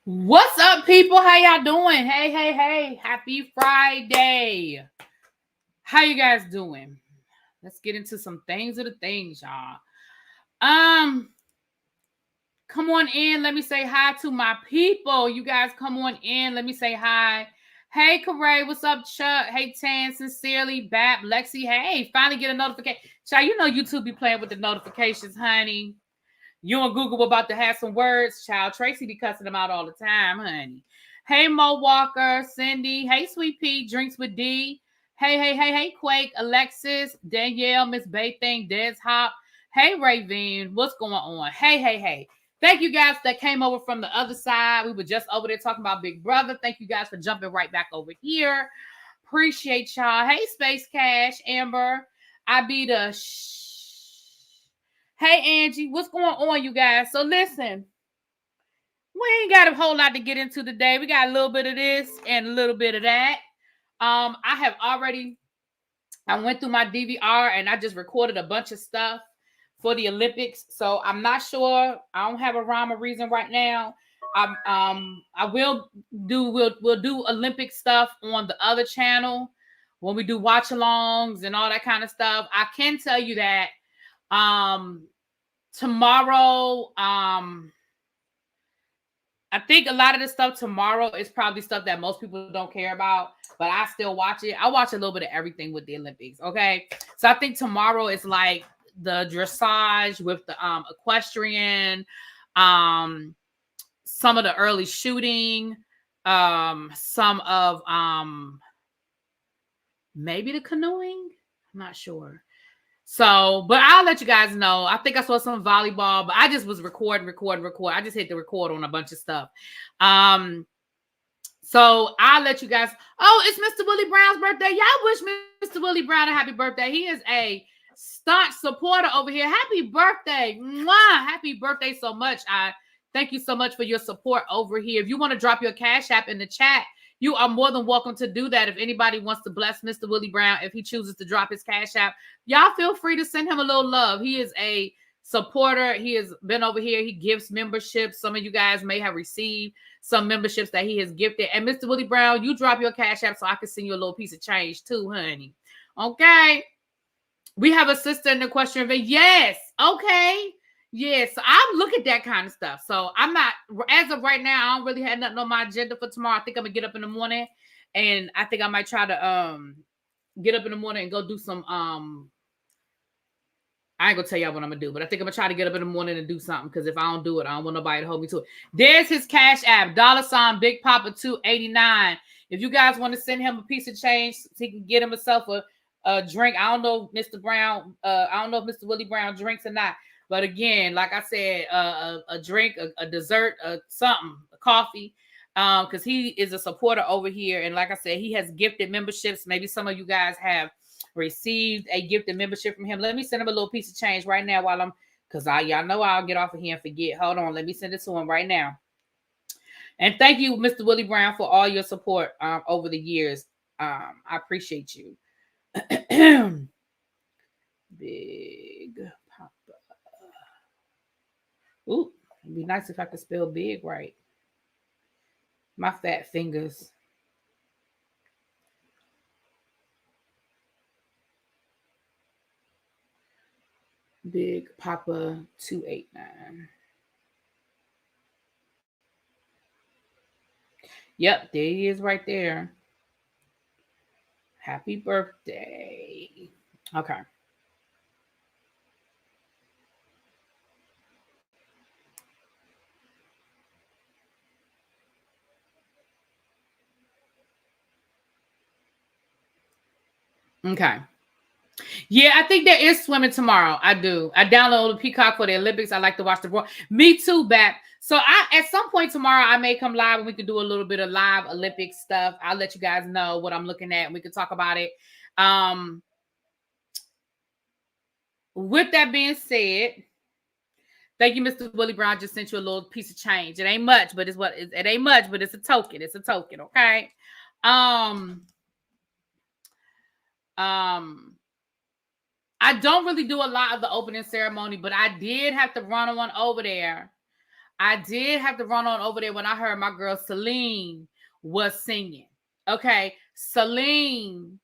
What's up, people? How y'all doing? Hey. Happy Friday. How you guys doing? Let's get into some things of the things, y'all. Come on in. Let me say hi to my people. You guys come on in. Let me say hi. Hey, Corey. What's up, Chuck? Hey, Tan. Sincerely. Bap. Lexi. Hey, finally get a notification. Child, you know YouTube be playing with the notifications, honey. You and Google about to have some words, child. Tracy be cussing them out all the time, honey. Hey, Mo Walker, Cindy. Hey, Sweet Pea, Drinks with D. Hey, Quake, Alexis, Danielle, Miss Baything, Des Hop. Hey, Raven, what's going on? Hey. Thank you guys that came over from the other side. We were just over there talking about Big Brother. Thank you guys for jumping right back over here. Appreciate y'all. Hey, Space Cash, Amber. I be the Hey, Angie, what's going on, you guys? So listen, we ain't got a whole lot to get into today. We got a little bit of this and a little bit of that. I went through my DVR and I just recorded a bunch of stuff for the Olympics. So I'm not sure. I don't have a rhyme or reason right now. We'll do Olympic stuff on the other channel when we do watch-alongs and all that kind of stuff. I can tell you that tomorrow, I think a lot of the stuff tomorrow is probably stuff that most people don't care about, but I still watch it. I watch a little bit of everything with the Olympics. Okay. So I think tomorrow is like the dressage with the equestrian, some of the early shooting, some of maybe the canoeing. I'm not sure. So, but I'll let you guys know. I think I saw some volleyball, but I just was recording. I just hit the record on a bunch of stuff. So I'll let you guys. Oh, it's Mr. Willie Brown's birthday. Y'all wish Mr. Willie Brown a happy birthday. He is a staunch supporter over here. Happy birthday. Mwah! Happy birthday so much. I thank you so much for your support over here. If you want to drop your Cash App in the chat, you are more than welcome to do that. If anybody wants to bless Mr. Willie Brown, if he chooses to drop his Cash App, y'all feel free to send him a little love. He is a supporter. He has been over here. He gives memberships. Some of you guys may have received some memberships that he has gifted. And Mr. Willie Brown, you drop your Cash App so I can send you a little piece of change too, honey. Okay. We have a sister in the question of it. Yes. Okay. Yes, so I'm looking at that kind of stuff. So I'm not, as of right now, I don't really have nothing on my agenda for tomorrow. I think I'm gonna get up in the morning, and I think I might try to get up in the morning and go do some I ain't gonna tell y'all what I'm gonna do, but I think I'm gonna try to get up in the morning and do something, because if I don't do it, I don't want nobody to hold me to it. There's his Cash App, $ Big Papa 289. If you guys want to send him a piece of change so he can get himself a drink. I don't know, Mr. Brown. I don't know if Mr. Willie Brown drinks or not. But again, like I said, a drink, a dessert, something, a coffee, because he is a supporter over here. And like I said, he has gifted memberships. Maybe some of you guys have received a gifted membership from him. Let me send him a little piece of change right now while because y'all know I'll get off of here and forget. Hold on, let me send it to him right now. And thank you, Mr. Willie Brown, for all your support over the years. I appreciate you. Big Papa. Ooh, it'd be nice if I could spell big right. My fat fingers. Big Papa 289. Yep, there he is right there. Happy birthday. Okay. Okay. Yeah, I think there is swimming tomorrow. I do. I download the Peacock for the Olympics. I like to watch the. Me too, Bat. So at some point tomorrow, I may come live and we can do a little bit of live Olympic stuff. I'll let you guys know what I'm looking at and we can talk about it. With that being said, thank you, Mr. Willie Brown. Just sent you a little piece of change. It ain't much, but it ain't much, but it's a token. It's a token, okay? I don't really do a lot of the opening ceremony, but I did have to run one over there I did have to run on over there when I heard my girl Celine was singing. Okay, Celine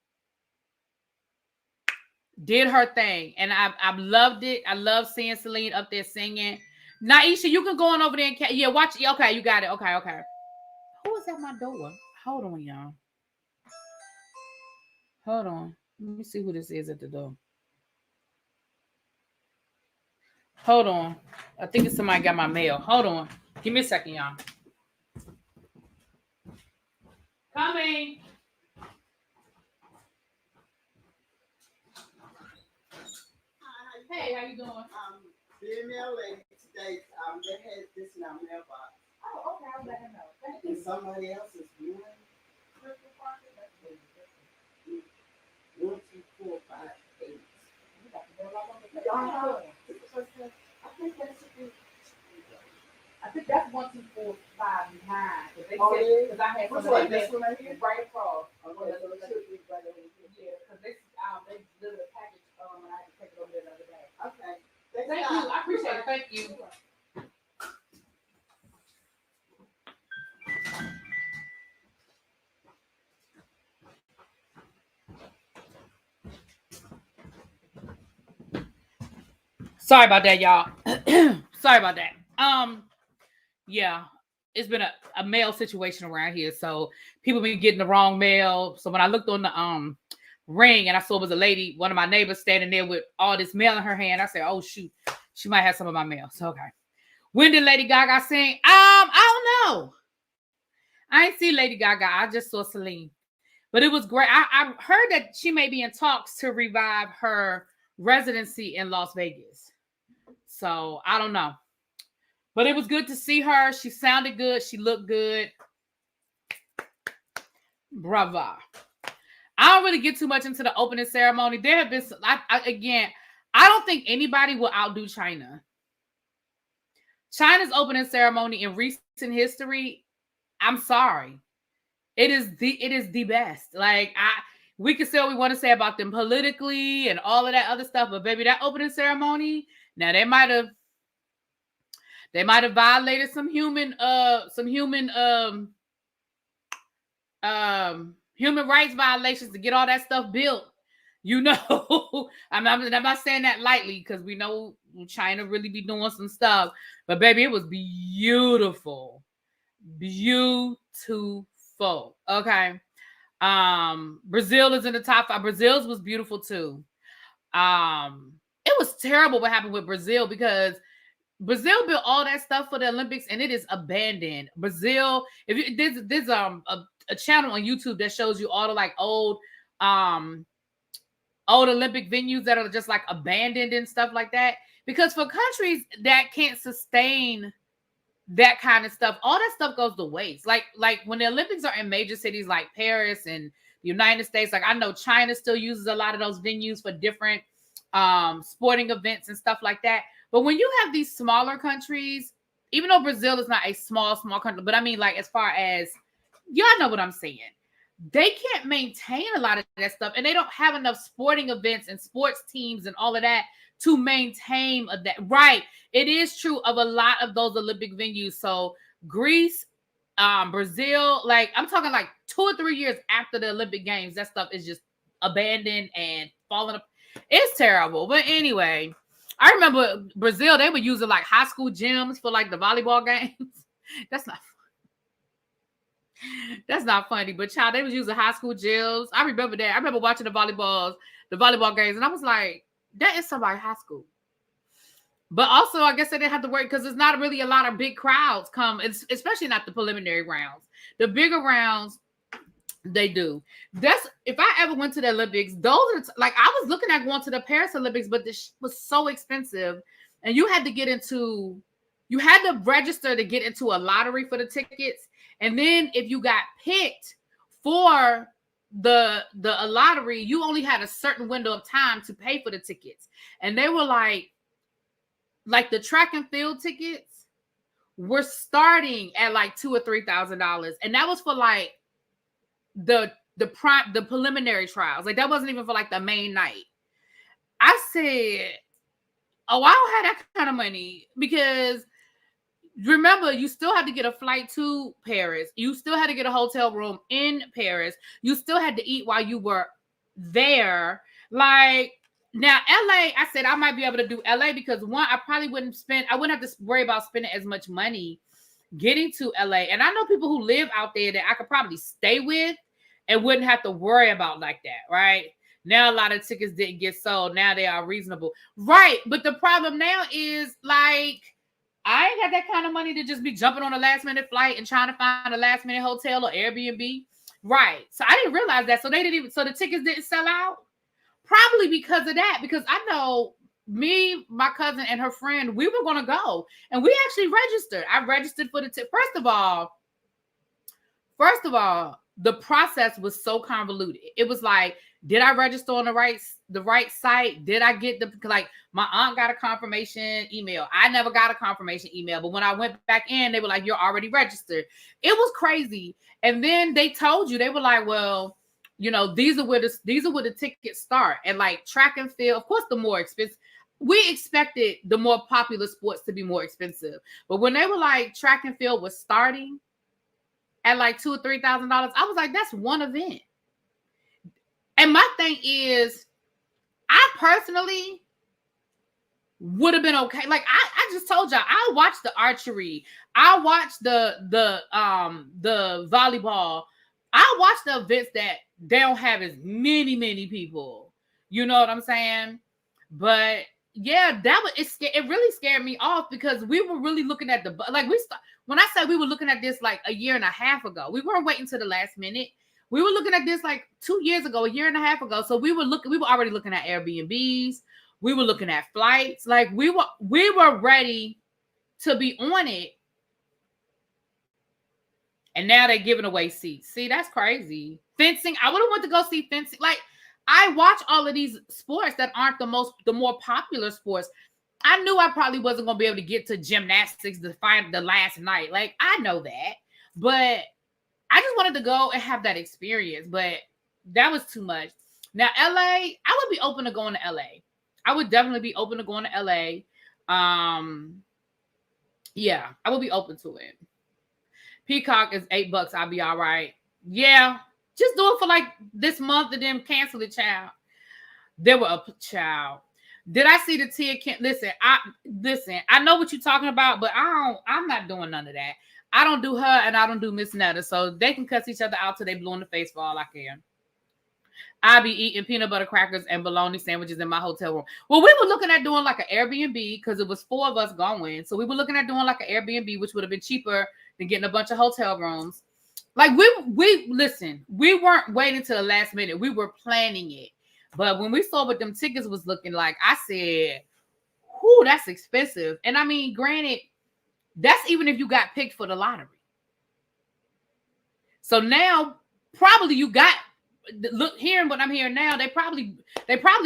did her thing, and I loved it. I love seeing Celine up there singing. Naisha, you can go on over there and yeah, watch. Okay, you got it. Okay. Who is at my door? Hold on, y'all. Hold on. Let me see who this is at the door. Hold on. I think it's somebody got my mail. Hold on. Give me a second, y'all. Coming. Hey, how you doing? The mail lady today, they had this in our mailbox. Oh, okay. I'll let her know. Thank And somebody else is doing 1, 2, 4, 5, 8. I think that's 1, 2, 4, 5, 9. Because I had what's like this one right here? right across. Okay, so it should be right over here. Yeah, because they delivered a package and I had to take it over there the other day. Okay. Thank you. I appreciate it. Thank you. Sorry about that, y'all. Sorry about that. Yeah, it's been a mail situation around here, so people been getting the wrong mail. So when I looked on the ring and I saw it was a lady, one of my neighbors standing there with all this mail in her hand, I said, "Oh shoot, she might have some of my mail." So okay. When did Lady Gaga sing? I don't know. I ain't see Lady Gaga. I just saw Celine, but it was great. I heard that she may be in talks to revive her residency in Las Vegas. So I don't know. But it was good to see her. She sounded good. She looked good. Bravo. I don't really get too much into the opening ceremony. There have been, I don't think anybody will outdo China. China's opening ceremony in recent history, I'm sorry. It is the best. Like, we can say what we want to say about them politically and all of that other stuff, but baby, that opening ceremony, now they might have violated some human rights violations to get all that stuff built. You know, I'm not saying that lightly because we know China really be doing some stuff. But baby, it was beautiful. Beautiful. Okay. Brazil is in the top 5. Brazil's was beautiful too. It was terrible what happened with Brazil because Brazil built all that stuff for the Olympics and it is abandoned. Brazil, if you there's a channel on YouTube that shows you all the like old Olympic venues that are just like abandoned and stuff like that. Because for countries that can't sustain that kind of stuff, all that stuff goes to waste. Like when the Olympics are in major cities like Paris and the United States, like I know China still uses a lot of those venues for different sporting events and stuff like that. But when you have these smaller countries, even though Brazil is not a small country, but I mean, like, as far as, y'all know what I'm saying, they can't maintain a lot of that stuff, and they don't have enough sporting events and sports teams and all of that to maintain that. Right. It is true of a lot of those Olympic venues. So Greece, Brazil, like, I'm talking like 2 or 3 years after the Olympic Games, that stuff is just abandoned and falling apart. It's terrible. But anyway, I remember Brazil, they were using like high school gyms for like the volleyball games. That's not funny, but child, they was using high school gyms. I remember that. I remember watching the volleyball games, and I was like, that is somebody's high school. But also, I guess they didn't have to worry because there's not really a lot of big crowds come, especially not the preliminary rounds. The bigger rounds, they do. That's if I ever went to the Olympics, those are like I was looking at going to the Paris Olympics, but this was so expensive, and you had to register to get into a lottery for the tickets, and then if you got picked for the lottery, you only had a certain window of time to pay for the tickets, and they were like the track and field tickets were starting at like $2,000 or $3,000, and that was for like the preliminary trials. Like that wasn't even for like the main night. I said, oh, I don't have that kind of money because remember, you still had to get a flight to Paris. You still had to get a hotel room in Paris. You still had to eat while you were there. Like, now LA, I said I might be able to do LA because one, I wouldn't have to worry about spending as much money getting to LA. And I know people who live out there that I could probably stay with and wouldn't have to worry about like that, right? Now a lot of tickets didn't get sold. Now they are reasonable. Right. But the problem now is like, I ain't got that kind of money to just be jumping on a last minute flight and trying to find a last minute hotel or Airbnb. Right. So I didn't realize that. So the tickets didn't sell out. Probably because of that. Because I know me, my cousin, and her friend, we were going to go. And we actually registered. I registered for the First of all, the process was so convoluted. It was like, did I register on the right site? Did I get my aunt got a confirmation email? I never got a confirmation email, but when I went back in, they were like, you're already registered. It was crazy. And then they told you, they were like, well, these are where the tickets start. And like track and field, of course, the more expensive. We expected the more popular sports to be more expensive. But when they were like track and field was starting at like $2,000 or $3,000, I was like, that's one event. And my thing is, I personally would have been okay. Like I just told y'all, I watched the archery, I watched the volleyball, I watched the events that they don't have as many people. You know what I'm saying? But yeah, it really scared me off because we were really looking at when I said we were looking at this like a year and a half ago, we weren't waiting to the last minute. We were looking at this like 2 years ago, a year and a half ago. So we were already looking at Airbnbs. We were looking at flights. Like we were ready to be on it. And now they're giving away seats. See, that's crazy. Fencing. I would have wanted to go see fencing. Like, I watch all of these sports that aren't the more popular sports. I knew I probably wasn't going to be able to get to gymnastics to find the last night. Like, I know that. But I just wanted to go and have that experience. But that was too much. Now, LA, I would be open to going to LA. I would definitely be open to going to LA. Yeah, I would be open to it. Peacock is $8. I'll be all right. Yeah, just do it for like this month and then cancel it, child. There were a child. Did I see the Tia Kent? Listen, I know what you're talking about, but I'm not doing none of that. I don't do her and I don't do Miss Netta, so they can cuss each other out till they blue in the face for all I care. I'll be eating peanut butter crackers and bologna sandwiches in my hotel room. Well, we were looking at doing like an Airbnb because it was 4 of us going. So we were looking at doing like an Airbnb, which would have been cheaper than getting a bunch of hotel rooms. Like listen, we weren't waiting till the last minute. We were planning it. But when we saw what them tickets was looking like, I said, whoo, that's expensive. And I mean, granted, that's even if you got picked for the lottery. So now probably you got hearing what I'm hearing now, they probably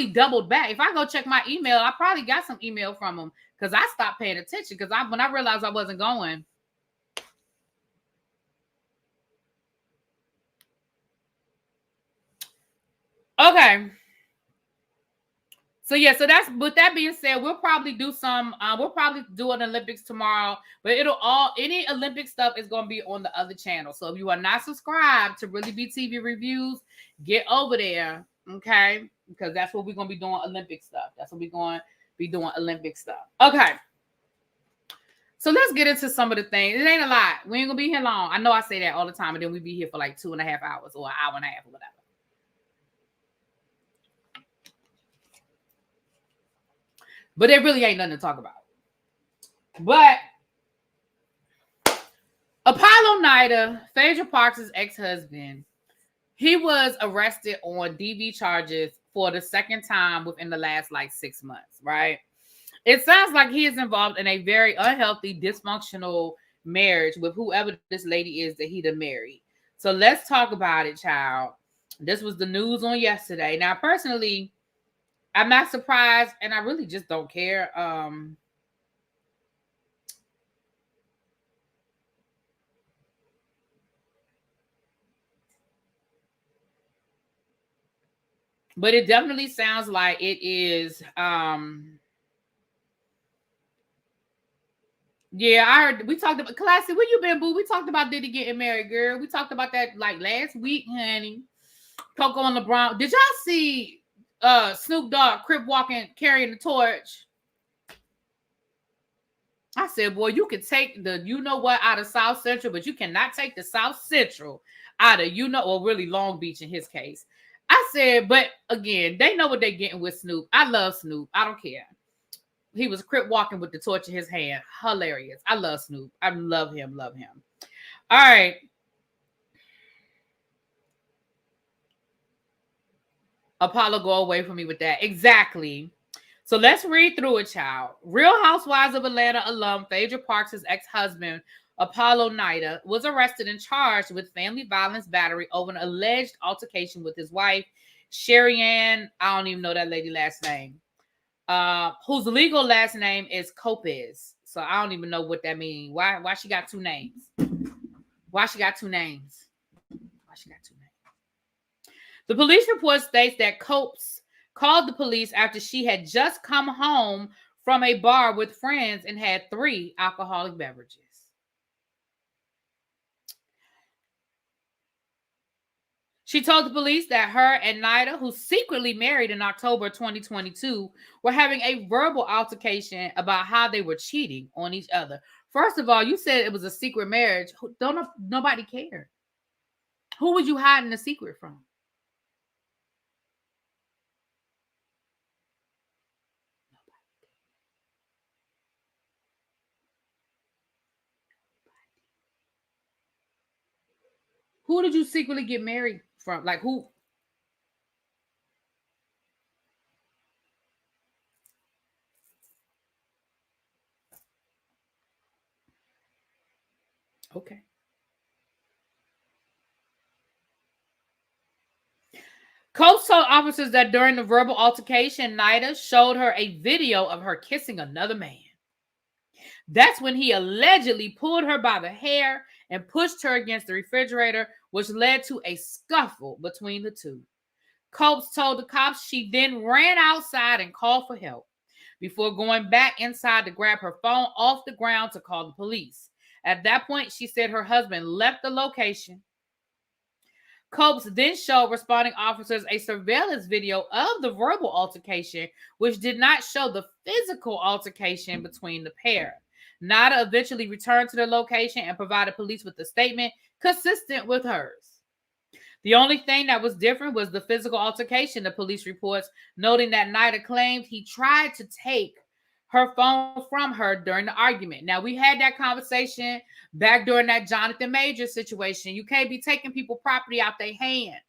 doubled back. If I go check my email, I probably got some email from them because I stopped paying attention because when I realized I wasn't going. Okay. So yeah, so that's with that being said, we'll probably do an Olympics tomorrow, but any Olympic stuff is going to be on the other channel. So if you are not subscribed to ReallyBTV reviews, get over there, okay? Because that's what we're going to be doing, Olympic stuff. That's what we're going to be doing, Olympic stuff. Okay. So let's get into some of the things. It ain't a lot. We ain't going to be here long. I know I say that all the time, and then we be here for like 2.5 hours or an hour and a half or whatever. But there really ain't nothing to talk about. But Apollo Nida, Phaedra Parks' ex-husband, he was arrested on DV charges for the second time within the last like 6 months, right? It sounds like he is involved in a very unhealthy, dysfunctional marriage with whoever this lady is that he done married. So let's talk about it, child. This was the news on yesterday. Now, personally, I'm not surprised, and I really just don't care. But it definitely sounds like it is Yeah, I heard. We talked about Classy. Where you been, boo? We talked about Diddy getting married, girl. We talked about that like last week, honey. Coco and LeBron. Did y'all see Snoop Dogg crip walking, carrying the torch? I said, boy, you can take the you know what out of South Central, but you cannot take the South Central out of or really Long Beach in his case. I said, but again, they know what they're getting with Snoop. I love Snoop. I don't care. He was crip walking with the torch in his hand. Hilarious. I love Snoop. I love him. Love him. All right. Apollo, go away from me with that. Exactly. So let's read through it, child. Real Housewives of Atlanta alum Phaedra Parks' ex-husband, Apollo Nida, was arrested and charged with family violence battery over an alleged altercation with his wife, Sherry Ann, I don't even know that lady's last name, whose legal last name is Copez. So I don't even know what that means. Why she got two names? Why she got two names? Why she got two names? The police report states that Copes called the police after she had just come home from a bar with friends and had 3 alcoholic beverages. She told the police that her and Nida, who secretly married in October 2022, were having a verbal altercation about how they were cheating on each other. First of all, you said it was a secret marriage. Nobody cared. Who was you hiding the secret from? Who did you secretly get married from? Like who? Okay. Coach told officers that during the verbal altercation, Nida showed her a video of her kissing another man. That's when he allegedly pulled her by the hair and pushed her against the refrigerator, which led to a scuffle between the two. Copes told the cops she then ran outside and called for help before going back inside to grab her phone off the ground to call the police. At that point, she said her husband left the location. Copes then showed responding officers a surveillance video of the verbal altercation, which did not show the physical altercation between the pair. Nida eventually returned to the location and provided police with a statement consistent with hers. The only thing that was different was the physical altercation, the police reports, noting that Nida claimed he tried to take her phone from her during the argument. Now, we had that conversation back during that Jonathan Major situation. You can't be taking people property out their hand.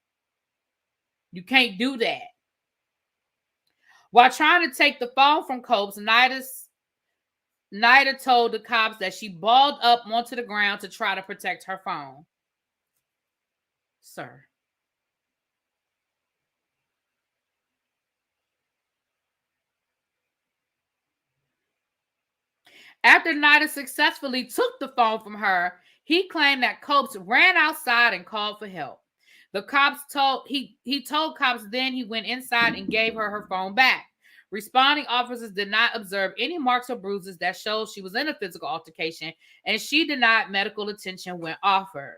You can't do that. While trying to take the phone from Copes, Nida told the cops that she balled up onto the ground to try to protect her phone. Sir. After Nida successfully took the phone from her, he claimed that Copes ran outside and called for help. The cops told cops then he went inside and gave her her phone back. Responding officers did not observe any marks or bruises that showed she was in a physical altercation, and she denied medical attention when offered.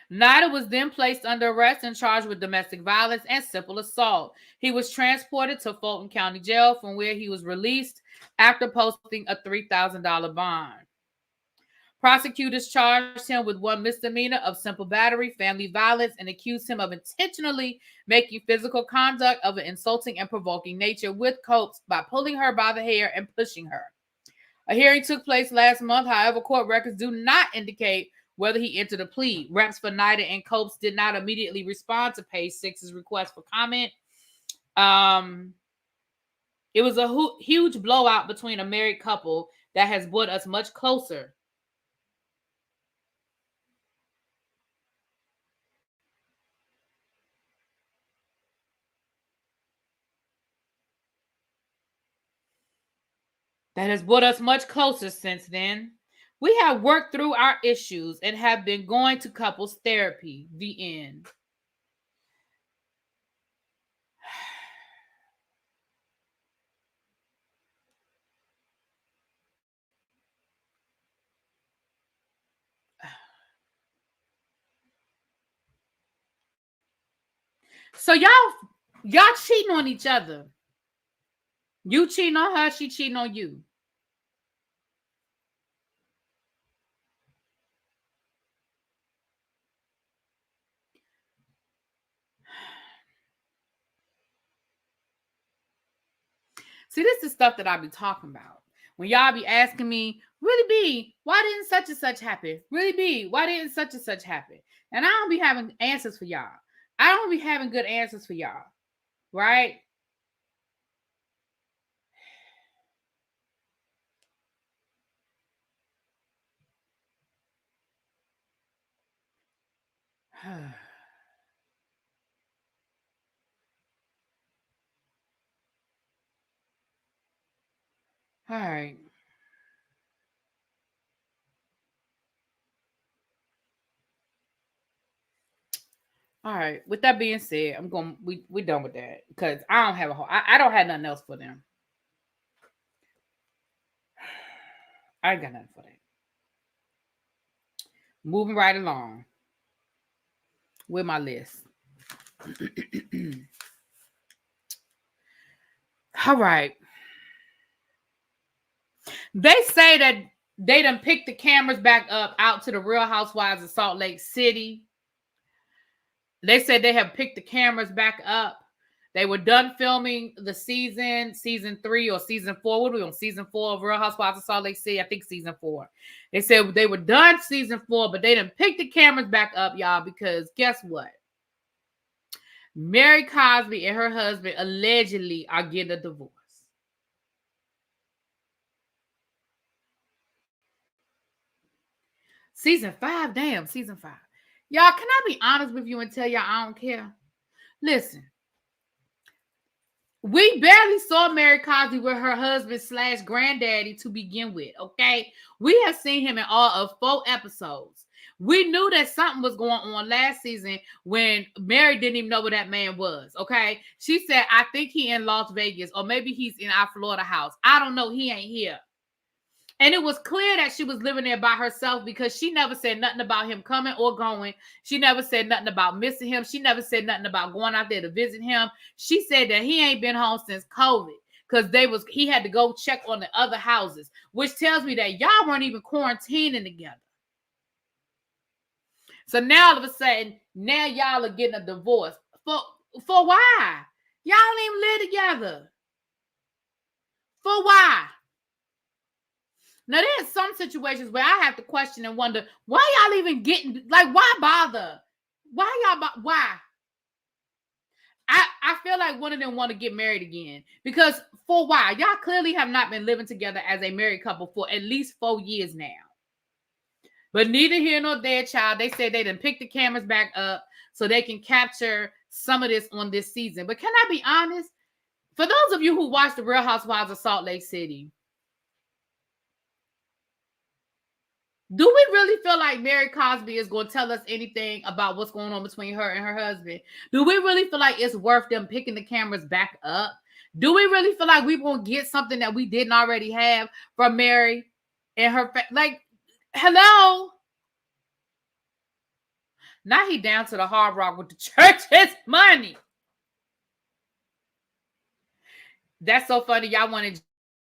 Nida was then placed under arrest and charged with domestic violence and simple assault. He was transported to Fulton County Jail, from where he was released after posting a $3,000 bond. Prosecutors charged him with 1 misdemeanor of simple battery, family violence, and accused him of intentionally making physical conduct of an insulting and provoking nature with Copes by pulling her by the hair and pushing her. A hearing took place last month. However, court records do not indicate whether he entered a plea. Reps for Nida and Copes did not immediately respond to Page 6's request for comment. It was a huge blowout between a married couple that has brought us much closer. That has brought us much closer since then. We have worked through our issues and have been going to couples therapy. The end. So y'all cheating on each other. You cheating on her, she cheating on you. See, this is stuff that I be talking about. When y'all be asking me, really B, why didn't such and such happen? Really B, why didn't such and such happen? And I don't be having answers for y'all. I don't be having good answers for y'all. Right? All right. All right. With that being said, we're done with that because I don't have I don't have nothing else for them. I ain't got nothing for that. Moving right along with my list. All right. They say that they done picked the cameras back up out to the Real Housewives of Salt Lake City. They said they have picked the cameras back up. They were done filming the season 3 or season 4. What are we on? Season 4 of Real Housewives of Salt Lake City. I think season 4. They said they were done season 4, but they didn't pick the cameras back up, y'all, because guess what? Mary Cosby and her husband allegedly are getting a divorce. Season 5, damn, season 5. Y'all, can I be honest with you and tell y'all I don't care? Listen. We barely saw Mary Cosby with her husband / granddaddy to begin with, okay? We have seen him in all of 4 episodes. We knew that something was going on last season when Mary didn't even know where that man was, okay? She said, I think he in Las Vegas or maybe he's in our Florida house. I don't know. He ain't here. And it was clear that she was living there by herself because she never said nothing about him coming or going. She never said nothing about missing him. She never said nothing about going out there to visit him. She said that he ain't been home since COVID because he had to go check on the other houses, which tells me that y'all weren't even quarantining together. So now all of a sudden, now y'all are getting a divorce. For why? Y'all don't even live together. For why? Now, there's some situations where I have to question and wonder, why y'all even getting, like, why bother? Why? I feel like one of them want to get married again. Because for why? Y'all clearly have not been living together as a married couple for at least 4 years now. But neither here nor there, child. They said they didn't pick the cameras back up so they can capture some of this on this season. But can I be honest? For those of you who watch the Real Housewives of Salt Lake City, do we really feel like Mary Cosby is going to tell us anything about what's going on between her and her husband? Do we really feel like it's worth them picking the cameras back up? Do we really feel like we're going to get something that we didn't already have from Mary and her? Like, hello? Now he down to the Hard Rock with the church's money. That's so funny. Y'all wanted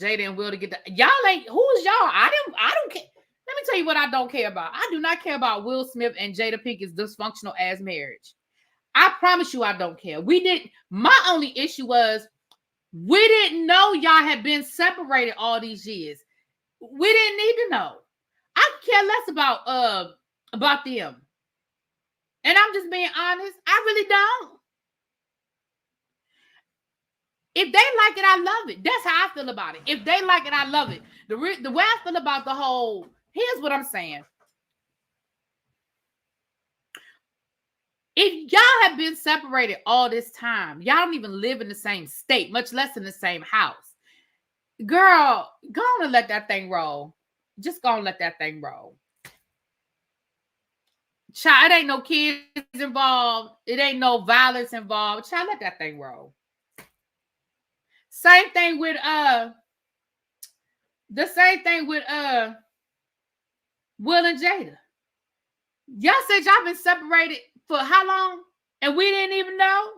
Jada and Will to get the... Y'all ain't... Who's y'all? I don't care. Let me tell you what I don't care about. I do not care about Will Smith and Jada Pinkett's dysfunctional ass marriage. I promise you I don't care. My only issue was we didn't know y'all had been separated all these years. We didn't need to know. I care less about them. And I'm just being honest. I really don't. If they like it, I love it. That's how I feel about it. If they like it, I love it. The way I feel about the whole... Here's what I'm saying. If y'all have been separated all this time, y'all don't even live in the same state, much less in the same house. Girl, go on and let that thing roll. Just go on and let that thing roll. Child, it ain't no kids involved. It ain't no violence involved. Child, let that thing roll. Same thing with Will and Jada. Y'all said y'all been separated for how long? And we didn't even know?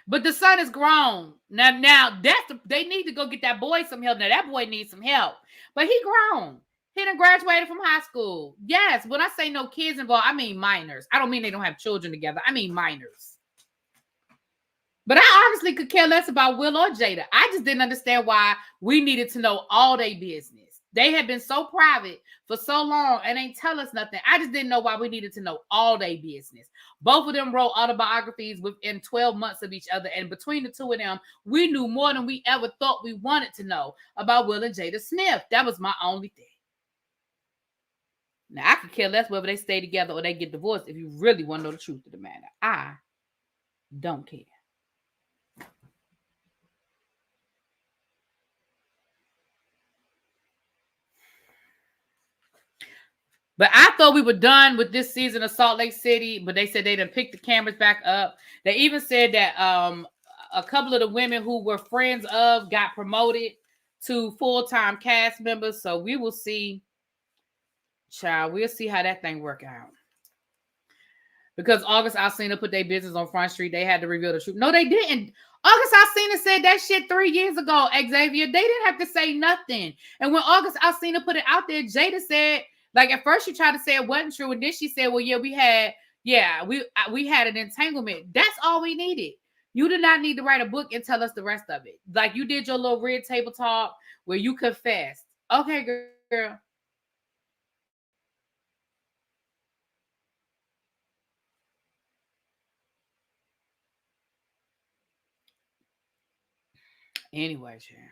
But the son is grown. Now they need to go get that boy some help. Now that boy needs some help. But he grown. He done graduated from high school. Yes, when I say no kids involved, I mean minors. I don't mean they don't have children together. I mean minors. But I honestly could care less about Will or Jada. I just didn't understand why we needed to know all their business. They had been so private for so long and ain't tell us nothing. I just didn't know why we needed to know all their business. Both of them wrote autobiographies within 12 months of each other. And between the two of them, we knew more than we ever thought we wanted to know about Will and Jada Smith. That was my only thing. Now, I could care less whether they stay together or they get divorced if you really want to know the truth of the matter. I don't care. But I thought we were done with this season of Salt Lake City, but they said they done picked the cameras back up. They even said that a couple of the women who were friends of got promoted to full-time cast members. So we will see, child, we'll see how that thing work out. Because August Alsina put their business on Front Street. They had to reveal the truth. No, they didn't. August Alsina said that shit 3 years ago, Xavier. They didn't have to say nothing. And when August Alsina put it out there, Jada said, like at first she tried to say it wasn't true, and then she said, "Well, yeah, we had an entanglement." That's all we needed. You did not need to write a book and tell us the rest of it. Like you did your little red table talk where you confessed. Okay, girl. Anyway, Sharon.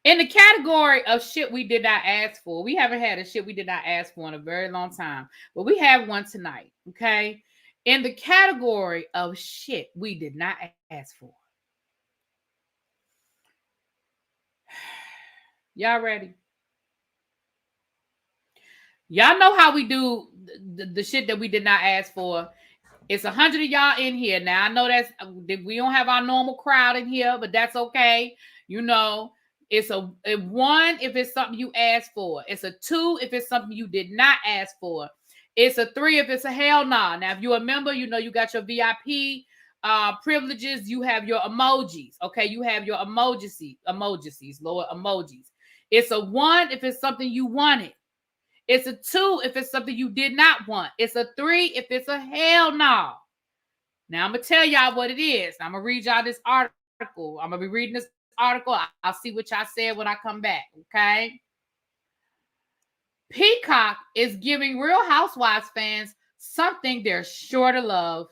In the category of shit we did not ask for, we haven't had a shit we did not ask for in a very long time, but we have one tonight, okay? In the category of shit we did not ask for. Y'all ready? Y'all know how we do the shit that we did not ask for. It's 100 of y'all in here. Now, I know we don't have our normal crowd in here, but that's okay. You know, it's a 1 if it's something you asked for. It's a 2 if it's something you did not ask for. It's a 3 if it's a hell nah. Now, if you're a member, you know you got your VIP privileges. You have your emojis. Okay, you have your emojis, Lord, emojis. It's a 1 if it's something you wanted. It's a 2 if it's something you did not want. It's a 3 if it's a hell no. Now, I'm going to tell y'all what it is. I'm going to read y'all this article. I'm going to be reading this article. I'll see what y'all said when I come back, okay? Peacock is giving Real Housewives fans something they're sure to love.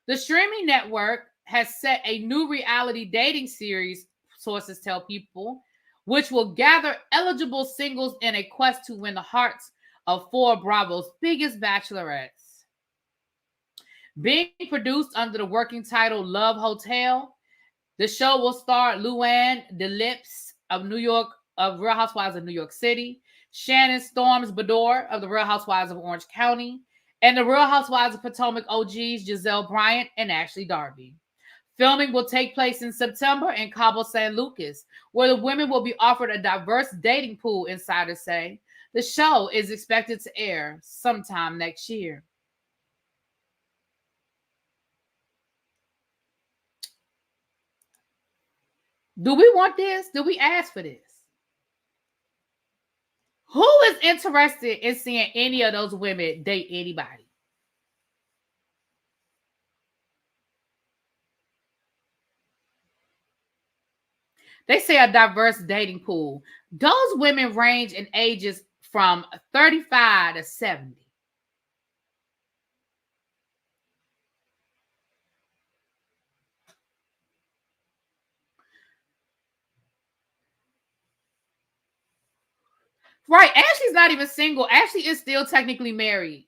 The streaming network has set a new reality dating series, sources tell People, which will gather eligible singles in a quest to win the hearts of 4 of Bravo's biggest bachelorettes. Being produced under the working title Love Hotel, the show will star Luann DeLips of Real Housewives of New York City, Shannon Storms Bador of the Real Housewives of Orange County, and the Real Housewives of Potomac OGs Giselle Bryant and Ashley Darby. Filming will take place in September in Cabo San Lucas, where the women will be offered a diverse dating pool, insiders say. The show is expected to air sometime next year. Do we want this? Do we ask for this? Who is interested in seeing any of those women date anybody? They say a diverse dating pool. Those women range in ages from 35 to 70. Right. Ashley's not even single. Ashley is still technically married.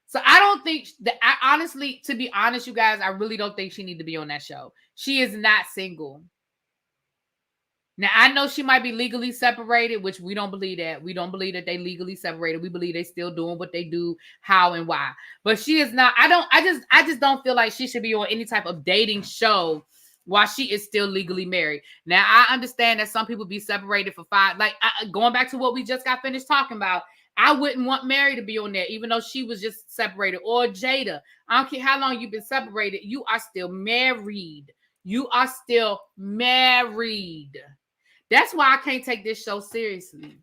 So I don't think that honestly, to be honest, you guys, I really don't think she need to be on that show. She is not single. Now, I know she might be legally separated, which we don't believe that. We don't believe that they legally separated. We believe they still doing what they do, how and why. But she is not. I just don't feel like she should be on any type of dating show while she is still legally married. Now, I understand that some people be separated for 5. Like going back to what we just got finished talking about, I wouldn't want Mary to be on there, even though she was just separated. Or Jada. I don't care how long you've been separated. You are still married. You are still married. That's why I can't take this show seriously.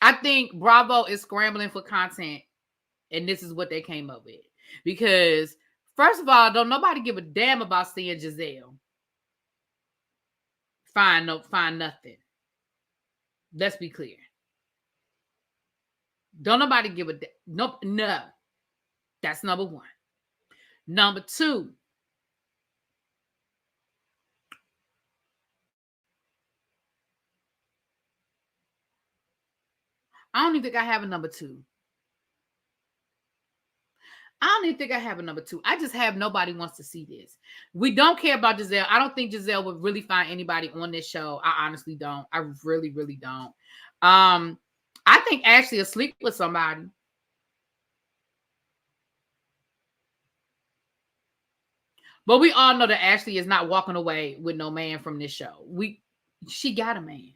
I think Bravo is scrambling for content, and this is what they came up with. Because, first of all, don't nobody give a damn about seeing Giselle. Find nothing. Let's be clear. Don't nobody give a damn. Nope, no. That's number one. Number two. I don't even think I have a number two. I just have nobody wants to see this. We don't care about Giselle. I don't think Giselle would really find anybody on this show. I honestly don't. I really, really don't. I think Ashley will sleep with somebody. But we all know that Ashley is not walking away with no man from this show. She got a man.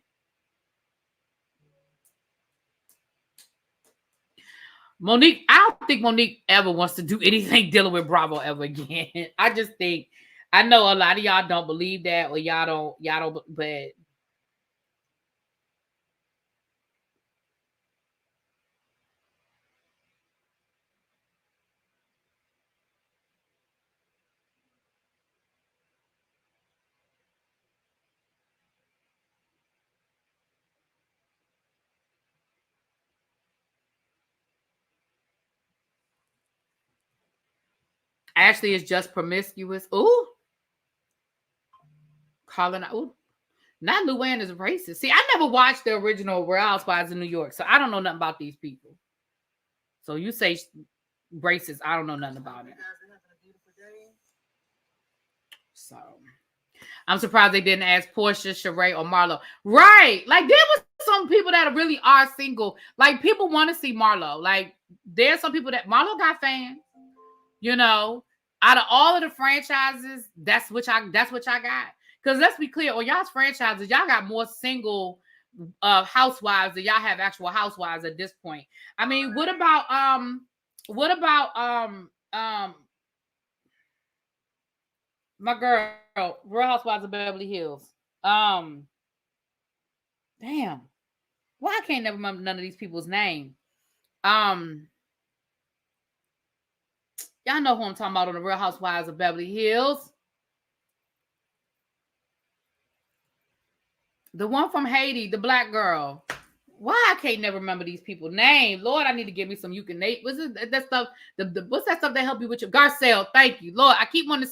Monique, I don't think Monique ever wants to do anything dealing with Bravo ever again. I just think, I know a lot of y'all don't believe that, or y'all don't, but Ashley is just promiscuous. Ooh. Calling out. Ooh. Not Luann is racist. See, I never watched the original Real Housewives in New York, so I don't know nothing about these people. So you say racist, I don't know nothing about it. So I'm surprised they didn't ask Portia, Sheree, or Marlo. Right. Like, there was some people that really are single. Like, people want to see Marlo. Like, there's some people that Marlo got fans. You know, out of all of the franchises, that's what y'all got. Because let's be clear, on y'all's franchises, y'all got more single housewives than y'all have actual housewives at this point. I mean, what about my girl, Real Housewives of Beverly Hills? Damn. Why I can't never remember none of these people's name? Y'all know who I'm talking about on the Real Housewives of Beverly Hills. The one from Haiti, the black girl. Why I can't never remember these people's names? Lord, I need to give me some eucanate. What's that stuff? What's that stuff that help you with your Garcelle? Thank you, Lord. I kept wanting to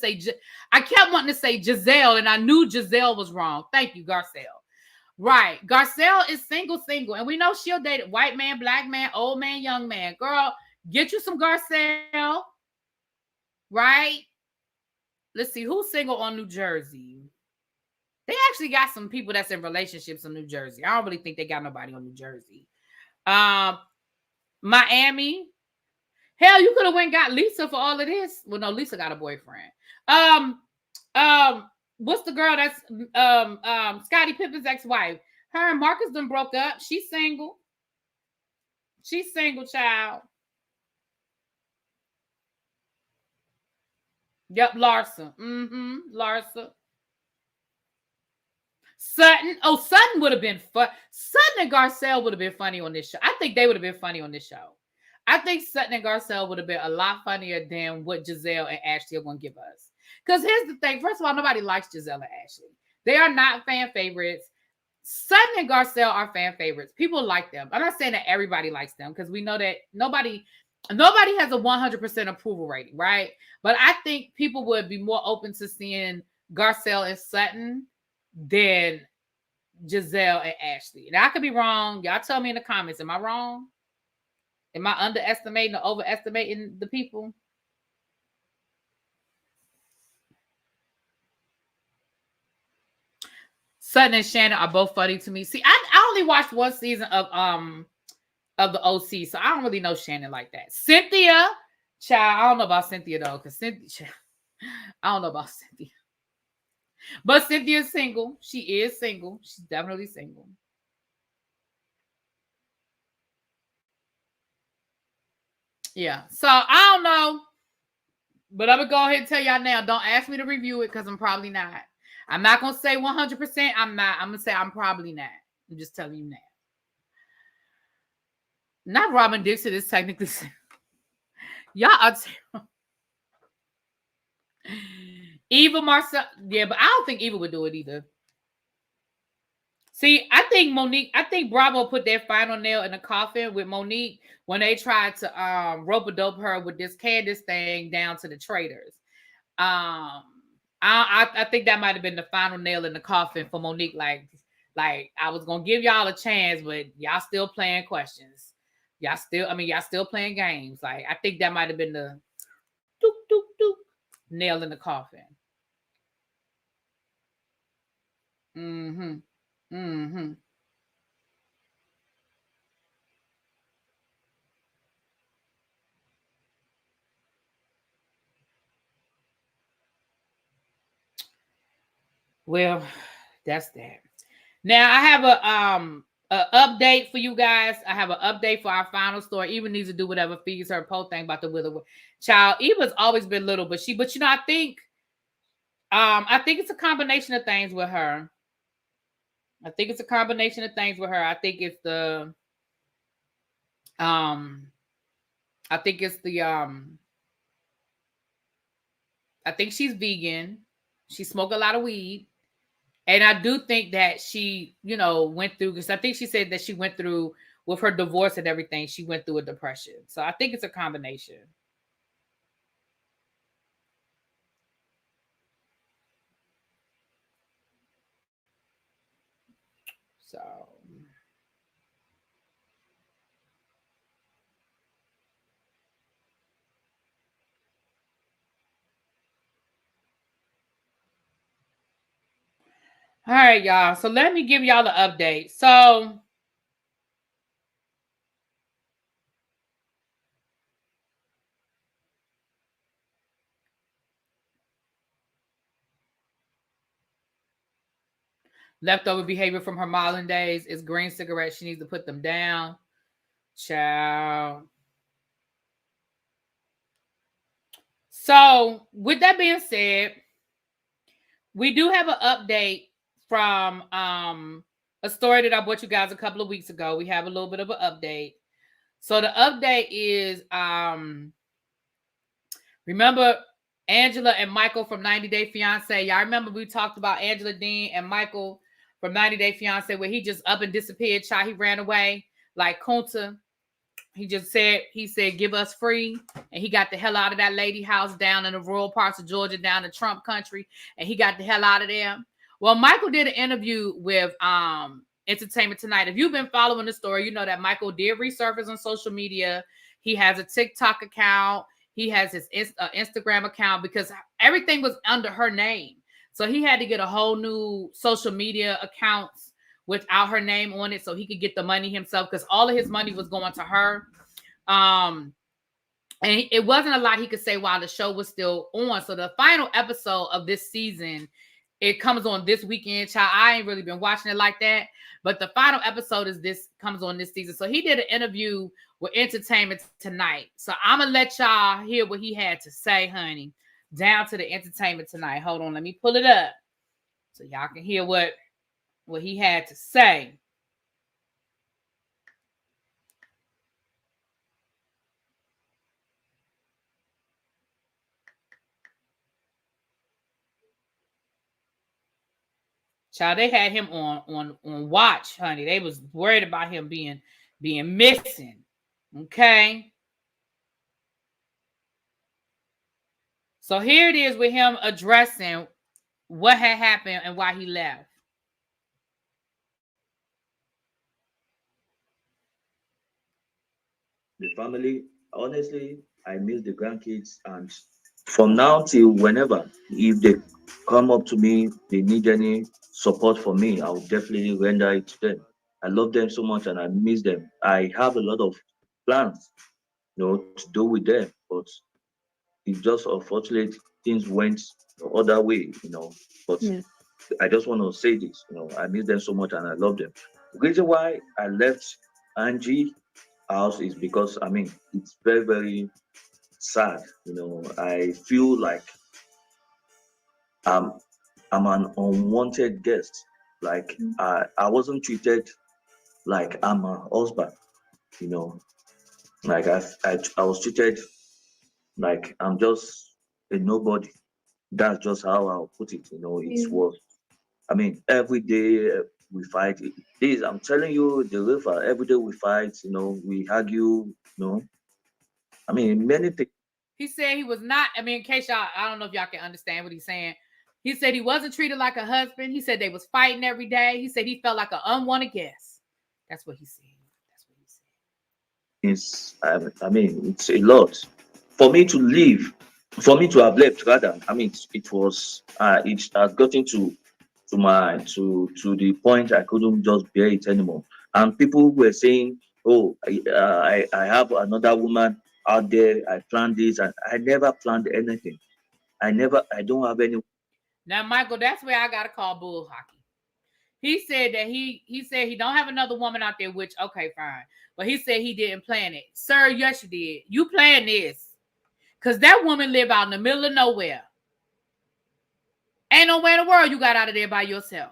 say Giselle, and I knew Giselle was wrong. Thank you, Garcelle. Right, Garcelle is single, and we know she'll date white man, black man, old man, young man. Girl, get you some Garcelle. Right? Let's see who's single on New Jersey. They actually got some people that's in relationships in New Jersey. I don't really think they got nobody on New Jersey. Miami. Hell, you could have went and got Lisa for all of this. Well, no, Lisa got a boyfriend. What's the girl that's Scottie Pippen's ex-wife? Her and Marcus done broke up. She's single. She's single, child. Yep, Larsa. Larsa. Sutton. Oh, Sutton would have been fun. Sutton and Garcelle would have been funny on this show. I think they would have been funny on this show. I think Sutton and Garcelle would have been a lot funnier than what Giselle and Ashley are going to give us. Because here's the thing. First of all, nobody likes Giselle and Ashley. They are not fan favorites. Sutton and Garcelle are fan favorites. People like them. I'm not saying that everybody likes them because we know that nobody has a 100% approval rating, right? But I think people would be more open to seeing Garcelle and Sutton than Giselle and Ashley. Now, I could be wrong. Y'all tell me in the comments. Am I wrong? Am I underestimating or overestimating the people? Sutton and Shannon are both funny to me. See, I only watched one season of the OC, so I don't really know Shannon like that. Cynthia, child, I don't know about Cynthia though, because I don't know about Cynthia. But Cynthia's single. She is single. She's definitely single. Yeah. So I don't know, but I'm gonna go ahead and tell y'all now. Don't ask me to review it because I'm probably not. I'm not gonna say 100%. I'm not. I'm gonna say I'm probably not. I'm just telling you now. Not Robin Dixon is technically. Y'all are Eva Marcel. Yeah, but I don't think Eva would do it either. See, I think Bravo put their final nail in the coffin with Monique when they tried to rope-a-dope her with this Candace thing down to the traders. I think that might have been the final nail in the coffin for Monique. Like I was gonna give y'all a chance, but y'all still playing questions. Y'all still playing games. Like I think that might have been the doop doop doop nail in the coffin. Mm-hmm. Mm-hmm. Well, that's that. Now I have a update for you guys. I have an update for our final story. Eva needs to do whatever feeds her post thing about the wither child. Eva's always been little, but I think it's a combination of things with her. I think it's the I think it's the I think she's vegan. She smoked a lot of weed. And I do think that she, went through, because I think she said that she went through with her divorce and everything, she went through a depression. So I think it's a combination. So. All right, y'all. So let me give y'all the update. So leftover behavior from her modeling days is green cigarettes. She needs to put them down. Ciao. So with that being said, we do have an update from a story that I brought you guys a couple of weeks ago. We have a little bit of an update. So the update is remember Angela and Michael from 90 Day Fiancé. Y'all remember we talked about Angela Dean and Michael from 90 Day Fiancé where he just up and disappeared, child. He ran away like Kunta. He said, give us free. And he got the hell out of that lady house down in the rural parts of Georgia, down in Trump country. And he got the hell out of there. Well, Michael did an interview with Entertainment Tonight. If you've been following the story, you know that Michael did resurface on social media. He has a TikTok account. He has his Instagram account because everything was under her name. So he had to get a whole new social media accounts without her name on it so he could get the money himself because all of his money was going to her. And it wasn't a lot he could say while the show was still on. So the final episode of this season, it comes on this weekend, child. I ain't really been watching it like that. But the final episode comes on this season. So he did an interview with Entertainment Tonight. So I'm going to let y'all hear what he had to say, honey, down to the Entertainment Tonight. Hold on, let me pull it up so y'all can hear what he had to say. Child, they had him on watch, honey. They was worried about him being missing. Okay. So here it is with him addressing what had happened and why he left. The family, honestly, I miss the grandkids, and from now till whenever, if they come up to me, they need any support from me, I'll definitely render it to them. I love them so much and I miss them. I have a lot of plans, to do with them, but it's just unfortunate things went the other way, But I just want to say this, I miss them so much and I love them. The reason why I left Angie house is because I mean it's very, very sad. You know, I feel like I'm I'm an unwanted guest. Like I wasn't treated like I'm a husband. You know, like I was treated like I'm just a nobody. That's just how I'll put it. You know, it's Yeah. was. I mean, every day we fight. This I'm telling you, the river. Every day we fight. You know, we argue. You know, I mean, many things. He said he was not. I mean, in case y'all, I don't know if y'all can understand what he's saying. He said he wasn't treated like a husband. He said they was fighting every day. He said he felt like an unwanted guest. That's what he said. That's what he said. I mean, it's a lot for me to leave. For me to have left, rather. I mean, it was. It has gotten to the point I couldn't just bear it anymore. And people were saying, "Oh, I have another woman out there. I planned this, and I never planned anything. I don't have any." Now, Michael, that's where I gotta call bull hockey. He said that he said he don't have another woman out there, which okay, fine. But he said he didn't plan it. Sir, yes, you did. You planned this. Cause that woman live out in the middle of nowhere. Ain't nowhere in the world you got out of there by yourself.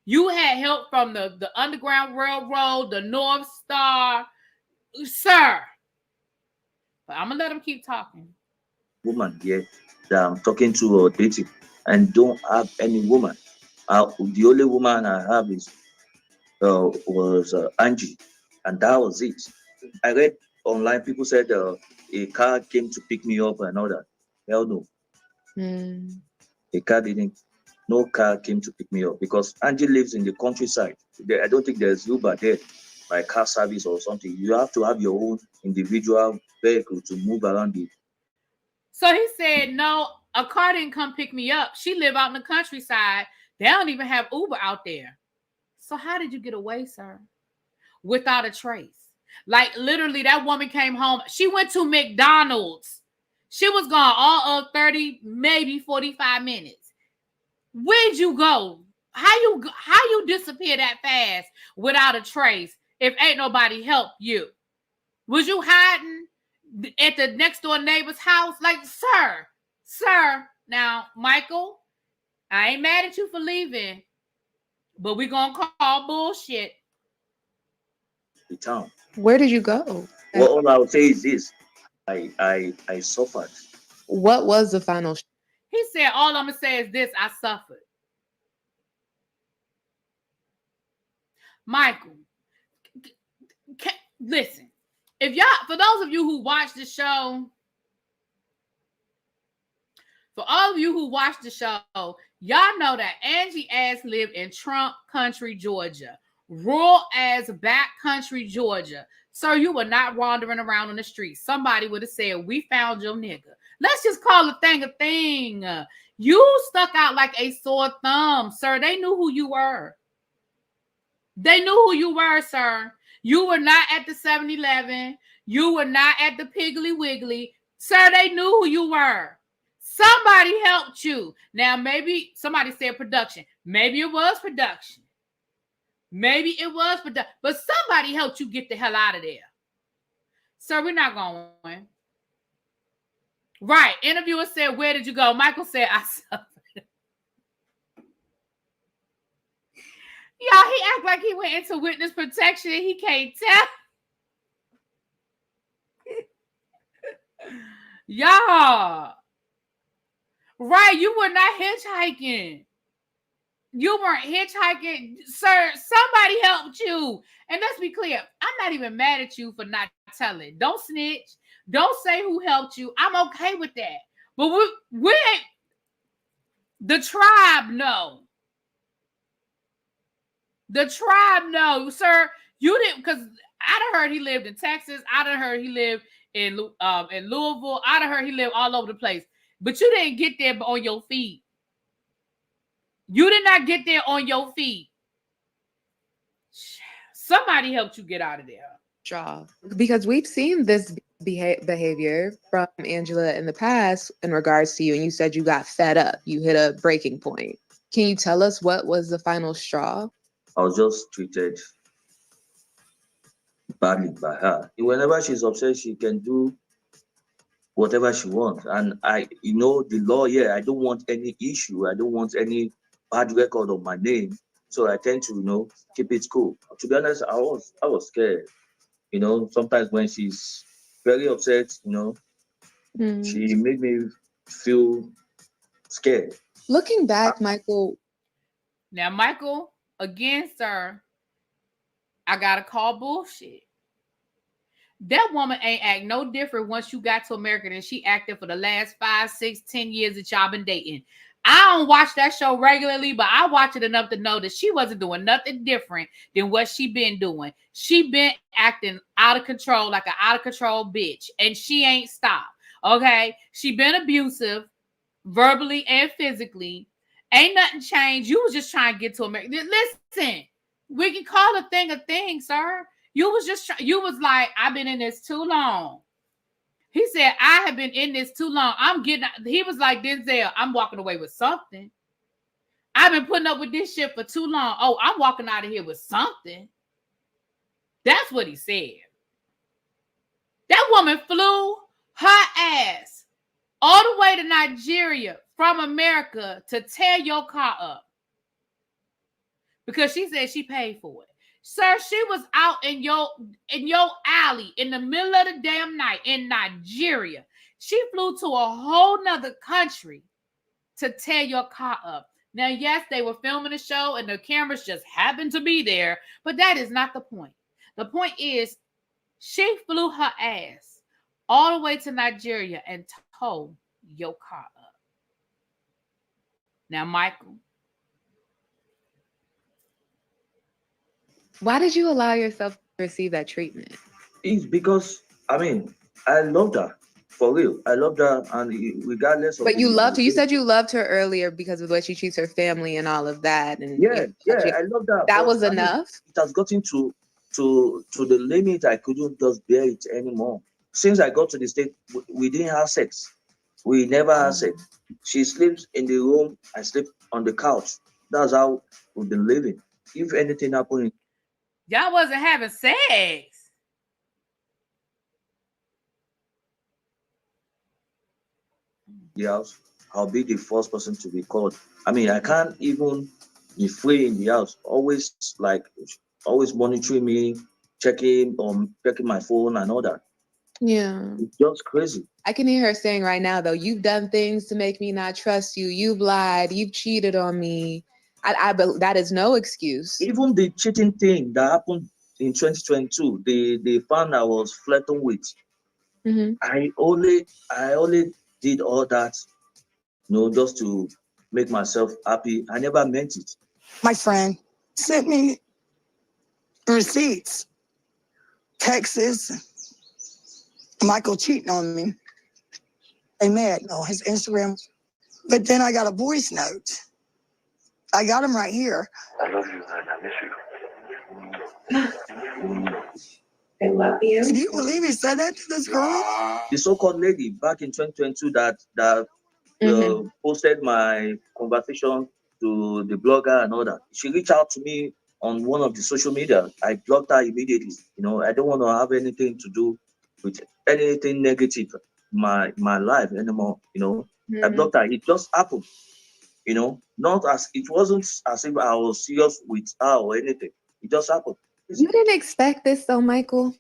You had help from the Underground Railroad, the North Star, sir. But I'm gonna let him keep talking. Woman here that I'm talking to or dating, and don't have any woman. The only woman I have is was Angie, and that was it. I read online people said a car came to pick me up and all that. Hell no, Mm. a car didn't. No car came to pick me up because Angie lives in the countryside. I don't think there's Uber there, like car service or something. You have to have your own individual vehicle to move around the. So he said, no, a car didn't come pick me up. She live out in the countryside. They don't even have Uber out there. So how did you get away, sir? Without a trace. Like literally, that woman came home. She went to McDonald's. She was gone all of 30, maybe 45 minutes. Where'd you go? How you disappear that fast without a trace if ain't nobody help you? Was you hiding at the next door neighbor's house? Like, sir. Now, Michael, I ain't mad at you for leaving, but we gonna call bullshit. The town. Where did you go? Well, all I would say is this: I suffered. What was the final? He said, all I'm gonna say is this: I suffered. Michael, listen. If y'all, for those of you who watch the show, y'all know that Angie ass lived in Trump country, Georgia. Rural as backcountry, Georgia. Sir, you were not wandering around on the street. Somebody would have said, we found your nigga. Let's just call a thing a thing. You stuck out like a sore thumb, sir. They knew who you were. They knew who you were, sir. You were not at the 7-Eleven. You were not at the Piggly Wiggly. Sir, they knew who you were. Somebody helped you. Now, maybe somebody said production. Maybe it was production. But somebody helped you get the hell out of there. Sir, we're not going. Right. Interviewer said, where did you go? Michael said, I suffered. Y'all, he act like he went into witness protection and he can't tell. Y'all. Right, you were not hitchhiking. You weren't hitchhiking. Sir, somebody helped you. And let's be clear, I'm not even mad at you for not telling. Don't snitch. Don't say who helped you. I'm okay with that. But we ain't. The tribe know. The tribe know, sir. You didn't, because I done heard he lived in Texas. I done heard he lived in Louisville. I done heard he lived all over the place. But you didn't get there on your feet. You did not get there on your feet. Somebody helped you get out of there. Draw, because we've seen this behavior from Angela in the past in regards to you, and you said you got fed up. You hit a breaking point. Can you tell us what was the final straw? I was just treated badly by her. Whenever she's upset, she can do whatever she wants. And the law here, I don't want any issue. I don't want any bad record of my name. So I tend to, keep it cool. To be honest, I was scared. Sometimes when she's very upset, Mm. she made me feel scared. Looking back, Michael. Now, Michael, again, sir, I gotta call bullshit. That woman ain't act no different once you got to America than she acted for the last 5, 6, 10 years that y'all been dating. I don't watch that show regularly, but I watch it enough to know that she wasn't doing nothing different than what she been doing. She been acting out of control like an out of control bitch, and she ain't stopped. Okay, she been abusive, verbally and physically. Ain't nothing changed. You was just trying to get to America. Listen, we can call a thing, sir. You was like, I've been in this too long. He said, I have been in this too long. He was like, Denzel, I'm walking away with something. I've been putting up with this shit for too long. Oh, I'm walking out of here with something. That's what he said. That woman flew her ass all the way to Nigeria from America to tear your car up. Because she said she paid for it. Sir, she was out in your alley in the middle of the damn night in Nigeria. She flew to a whole nother country to tear your car up. Now, yes, they were filming the show and the cameras just happened to be there, but that is not the point. The point is she flew her ass all the way to Nigeria and tore your car up. Now, Michael, Why did you allow yourself to receive that treatment? It's because, I loved her. For real. I loved her, and regardless of... But you loved her. You said you loved her earlier because of the way she treats her family and all of that. And Yeah, I loved her. That was enough? It has gotten to the limit I couldn't just bear it anymore. Since I got to the state, we didn't have sex. We never had sex. She sleeps in the room, I sleep on the couch. That's how we've been living. If anything happened... Y'all wasn't having sex. The house, I'll be the first person to be called. I can't even be free in the house. Always monitoring me, checking my phone and all that. Yeah. It's just crazy. I can hear her saying right now, though, you've done things to make me not trust you. You've lied. You've cheated on me. That is no excuse. Even the cheating thing that happened in 2022, the fan I was flirting with, Mm-hmm. I only did all that, just to make myself happy. I never meant it. My friend sent me receipts, texts, Michael cheating on me. They met on his Instagram. But then I got a voice note. I got him right here. I love you and I miss you. I love you. Can you believe he said that to this girl? The so-called lady back in 2022 that posted my conversation to the blogger and all that. She reached out to me on one of the social media. I blocked her immediately. I don't want to have anything to do with anything negative my life anymore. I blocked her. It just happened. Not as it wasn't as if I was serious with her or anything. It just happened. You didn't expect this though, Michael.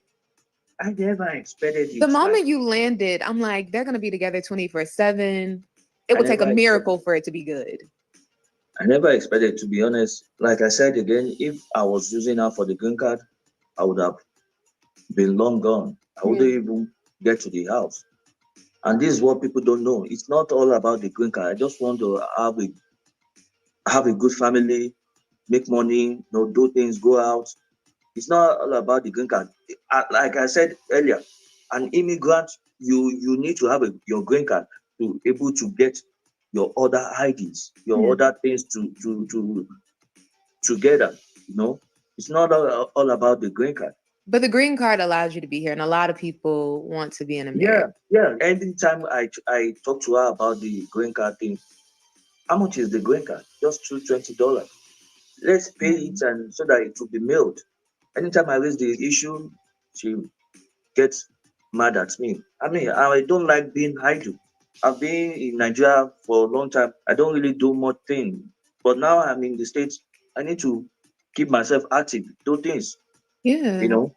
I never expected it. The moment you landed, I'm like, they're gonna be together 24/7. It would take a miracle for it to be good. I never expected, to be honest. Like I said again, if I was using her for the green card, I would have been long gone. I wouldn't even get to the house. And this is what people don't know. It's not all about the green card. I just want to have a good family, make money, do things, go out. It's not all about the green card. Like I said earlier, an immigrant, you need to have your green card to be able to get your other IDs, your other things to together. It's not all about the green card. But the green card allows you to be here, and a lot of people want to be in America. Yeah. Anytime I talk to her about the green card thing, how much is the green card? Just $20. Let's pay it, and so that it will be mailed. Anytime I raise the issue, she gets mad at me. I mean, I don't like being idle. I've been in Nigeria for a long time. I don't really do much thing. But now I'm in the States. I need to keep myself active, do things, you Yeah. know.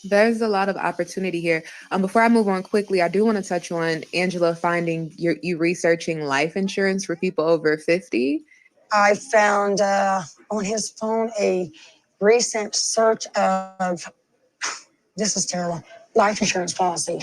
There's a lot of opportunity here. Before I move on quickly, I do want to touch on Angela finding you researching life insurance for people over 50. I found on his phone a recent search of, this is terrible, life insurance policy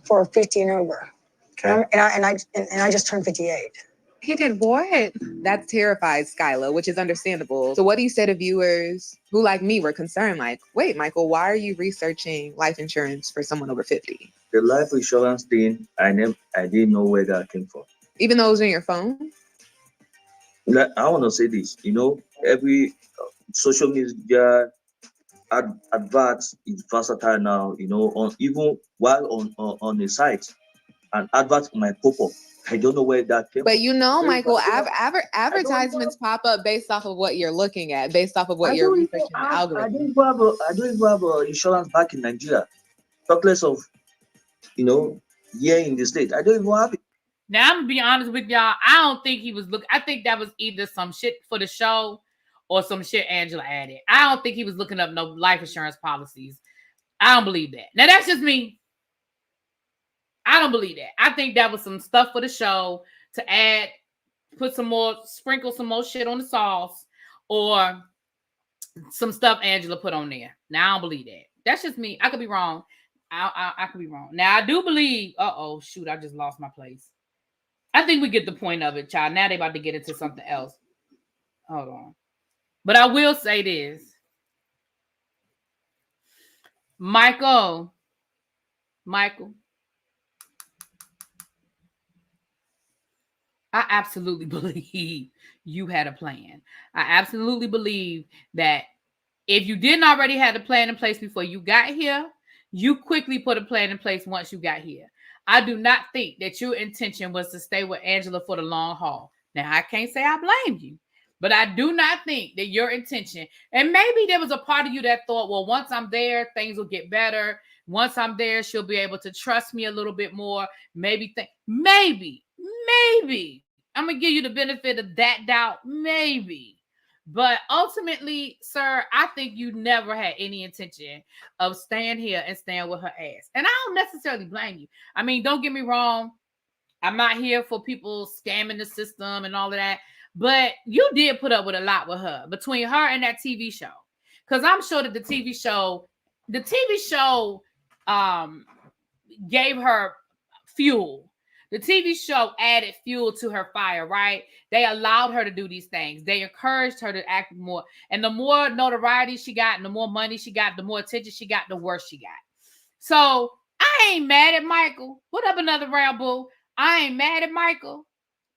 for 50 and over. Okay. And I just turned 58. He did what? That terrifies Skyla, which is understandable. So what do you say to viewers who, like me, were concerned, like, wait, Michael, why are you researching life insurance for someone over 50? The life insurance thing, I didn't know where that came from. Even though it was on your phone? Like, I want to say this, every social media adverts is versatile now, on even while on a site, an advert might pop up. I don't know where that came But from. Michael, advertisements pop up based off of what you're looking at, based off of what you're researching the algorithm. I don't even have insurance back in Nigeria. Talk less of, here in the state. I don't even have it. Now, I'm going to be honest with y'all. I don't think he was looking. I think that was either some shit for the show or some shit Angela added. I don't think he was looking up no life insurance policies. I don't believe that. Now, that's just me. I don't believe that. I think that was some stuff for the show to add, sprinkle some more shit on the sauce, or some stuff Angela put on there. Now, I don't believe that. That's just me. I could be wrong. I could be wrong. Now, I do believe, shoot, I just lost my place. I think we get the point of it, child. Now they about to get into something else. Hold on. But I will say this. Michael. I absolutely believe you had a plan. I absolutely believe that if you didn't already have a plan in place before you got here, you quickly put a plan in place once you got here. I do not think that your intention was to stay with Angela for the long haul. Now, I can't say I blame you, but I do not think that your intention, and maybe there was a part of you that thought, well, once I'm there, things will get better. Once I'm there, she'll be able to trust me a little bit more. Maybe I'm going to give you the benefit of that doubt. Maybe. But ultimately, sir, I think you never had any intention of staying here and staying with her ass. And I don't necessarily blame you. I mean, don't get me wrong. I'm not here for people scamming the system and all of that. But you did put up with a lot with her, between her and that TV show. Because I'm sure that the TV show gave her fuel. The TV show added fuel to her fire, right? They allowed her to do these things. They encouraged her to act more. And the more notoriety she got and the more money she got, the more attention she got, the worse she got. So I ain't mad at Michael. Put up another round, boo. I ain't mad at Michael.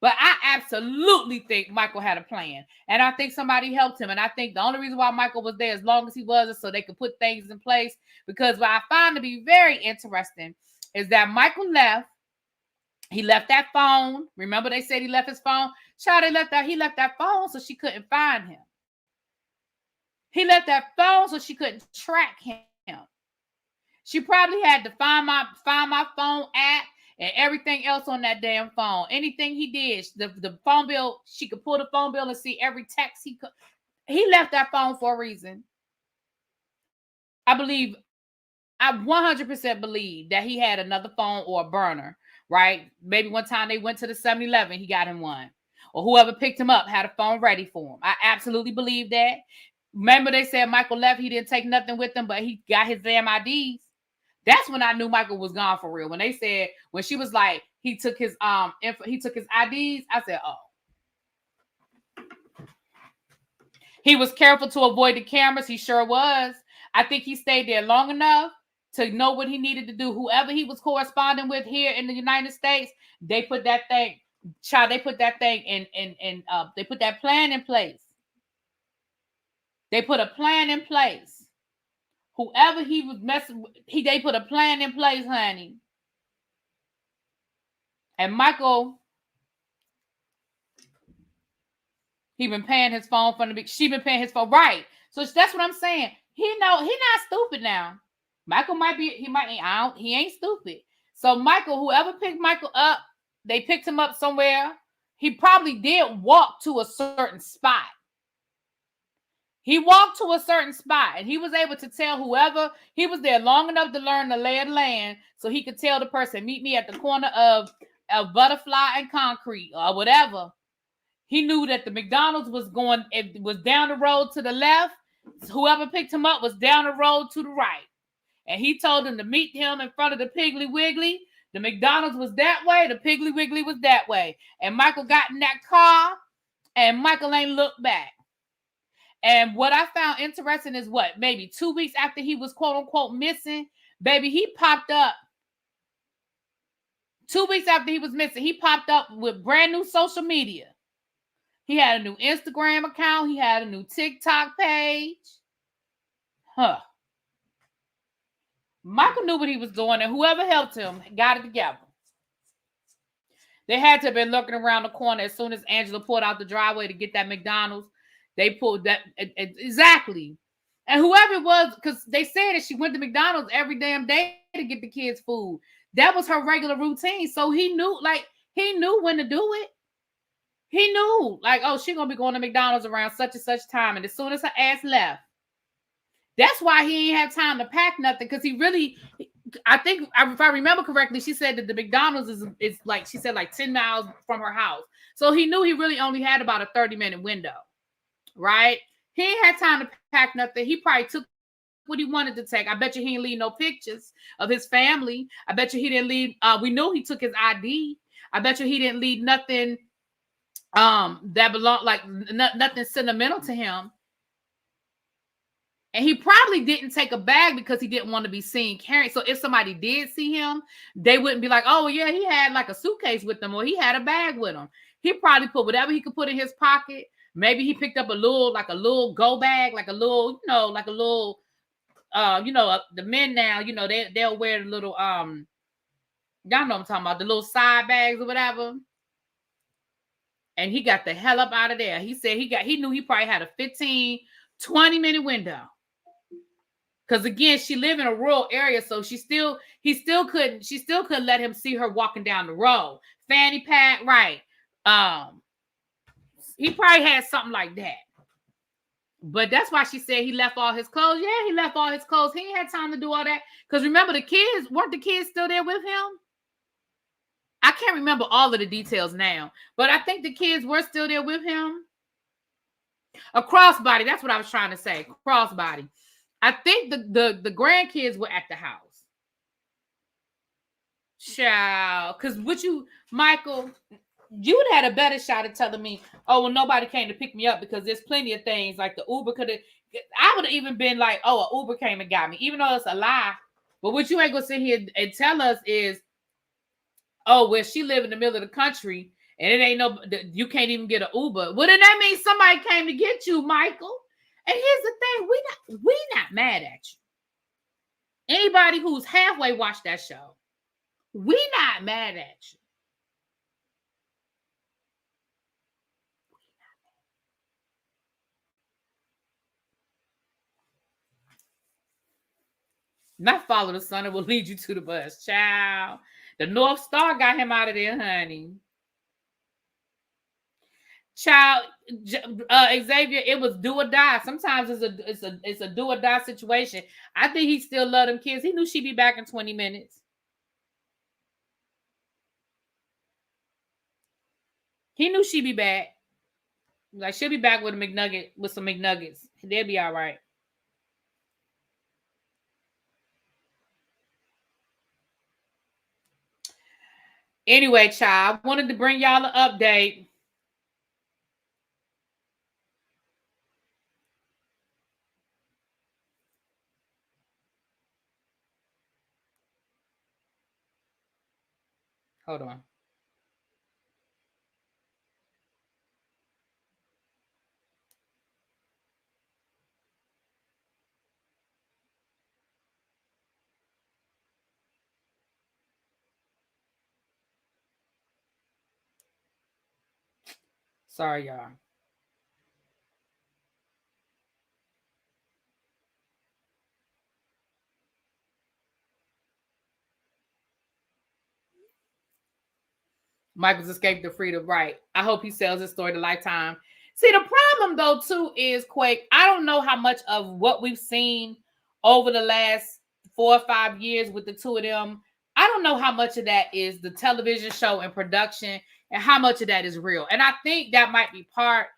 But I absolutely think Michael had a plan. And I think somebody helped him. And I think the only reason why Michael was there as long as he was is so they could put things in place. Because what I find to be very interesting is that Michael left. He left that phone. Remember they said he left his phone? Child, he left that phone so she couldn't find him. He left that phone so she couldn't track him. She probably had to find my phone app and everything else on that damn phone. Anything he did, the phone bill, she could pull the phone bill and see every text he could. He left that phone for a reason. I 100% believe that he had another phone or a burner, right? Maybe one time they went to the 7-Eleven, he got him one. Or whoever picked him up had a phone ready for him. I absolutely believe that. Remember they said Michael left, he didn't take nothing with him, but he got his damn IDs. That's when I knew Michael was gone for real. When she was like, he took his IDs, I said, oh. He was careful to avoid the cameras. He sure was. I think he stayed there long enough to know what he needed to do. Whoever he was corresponding with here in the United States, they put that thing, they put that thing they put that plan in place. They put a plan in place. Whoever he was messing with, they put a plan in place, honey. And Michael, he been paying his phone from the big. She been paying his phone, right? So that's what I'm saying. He not stupid now. Michael might be, he ain't stupid. So Michael, whoever picked Michael up, they picked him up somewhere. He probably did walk to a certain spot. He walked to a certain spot and he was able to tell whoever, he was there long enough to learn the lay of the land so he could tell the person, meet me at the corner of Butterfly and Concrete or whatever. He knew that the McDonald's was down the road to the left. Whoever picked him up was down the road to the right. And he told him to meet him in front of the Piggly Wiggly. The McDonald's was that way. The Piggly Wiggly was that way. And Michael got in that car and Michael ain't looked back. And what I found interesting is maybe 2 weeks after he was quote unquote missing, baby, he popped up. 2 weeks after he was missing, he popped up with brand new social media. He had a new Instagram account. He had a new TikTok page. Michael knew what he was doing, and whoever helped him got it together. They had to have been looking around the corner as soon as Angela pulled out the driveway to get that McDonald's. They pulled that exactly. And whoever it was, because they said that she went to McDonald's every damn day to get the kids food. That was her regular routine. So he knew when to do it. He knew, she's going to be going to McDonald's around such and such time. And as soon as her ass left, that's why he ain't have time to pack nothing. Because he really, I think, if I remember correctly, she said that the McDonald's is like, she said like 10 miles from her house. So he knew he really only had about a 30-minute window, right? He ain't had time to pack nothing. He probably took what he wanted to take. I bet you he didn't leave no pictures of his family. I bet you he didn't leave, we knew he took his ID. I bet you he didn't leave nothing that belonged, like nothing sentimental to him. And he probably didn't take a bag because he didn't want to be seen carrying. So if somebody did see him, they wouldn't be like, oh yeah, he had like a suitcase with him or he had a bag with him. He probably put whatever he could put in his pocket. Maybe he picked up a little go bag, the men now, they'll wear the little, y'all know what I'm talking about, the little side bags or whatever. And he got the hell up out of there. He said he knew he probably had a 15, 20-minute window. Because again, she lived in a rural area, so she still couldn't let him see her walking down the road. Fanny pack, right. He probably had something like that. But that's why she said he left all his clothes. Yeah, he left all his clothes. He ain't had time to do all that. Because remember, weren't the kids still there with him? I can't remember all of the details now, but I think the kids were still there with him. A crossbody, that's what I was trying to say. Crossbody. I think the grandkids were at the house. Child, because Michael, you would have had a better shot at telling me, oh, well, nobody came to pick me up because there's plenty of things like the Uber could have. I would have even been like, oh, an Uber came and got me, even though it's a lie. But what you ain't gonna sit here and tell us is, oh, well, she live in the middle of the country and it ain't you can't even get an Uber. Well, then that means somebody came to get you, Michael. And here's the thing, we not mad at you. Anybody who's halfway watched that show, we not mad at you. Not follow the sun, it will lead you to the bus, child. The North Star got him out of there, honey. Child, Xavier, it was do or die. Sometimes it's a do or die situation. I think he still loved them kids. He knew she'd be back in 20 minutes. He knew she'd be back. Like, she'll be back with some McNuggets. They'll be all right. Anyway, child, I wanted to bring y'all an update. Hold on. Sorry, y'all. Michael's escaped the freedom, right? I hope he sells his story to Lifetime. See, the problem though too is, Quake, I don't know how much of what we've seen over the last 4 or 5 years with the two of them. I don't know how much of that is the television show and production and how much of that is real. And I think that might be part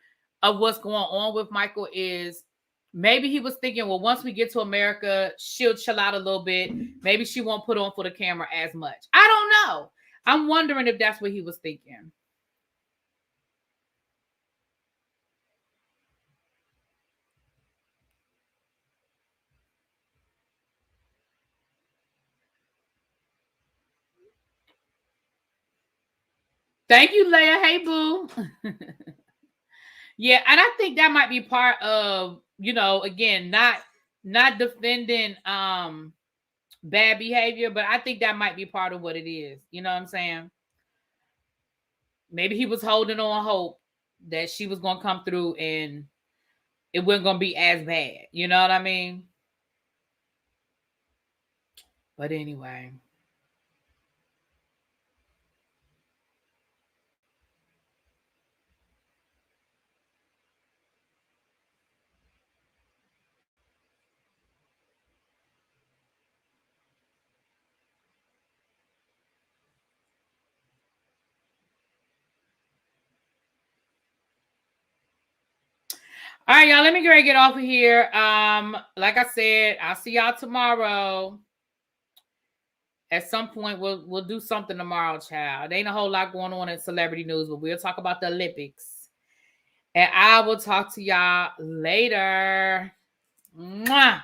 of what's going on with Michael is maybe he was thinking, well, once we get to America, she'll chill out a little bit. Maybe she won't put on for the camera as much. I don't know. I'm wondering if that's what he was thinking. Thank you, Leia. Hey, boo. Yeah, and I think that might be part of, you know, again, not defending bad behavior, but I think that might be part of what it is. You know what I'm saying? Maybe he was holding on hope that she was going to come through and it wasn't going to be as bad. You know what I mean? But anyway. All right, y'all, let me get off of here. Like I said, I'll see y'all tomorrow. At some point, we'll do something tomorrow, child. There ain't a whole lot going on in celebrity news, but we'll talk about the Olympics. And I will talk to y'all later. Mwah.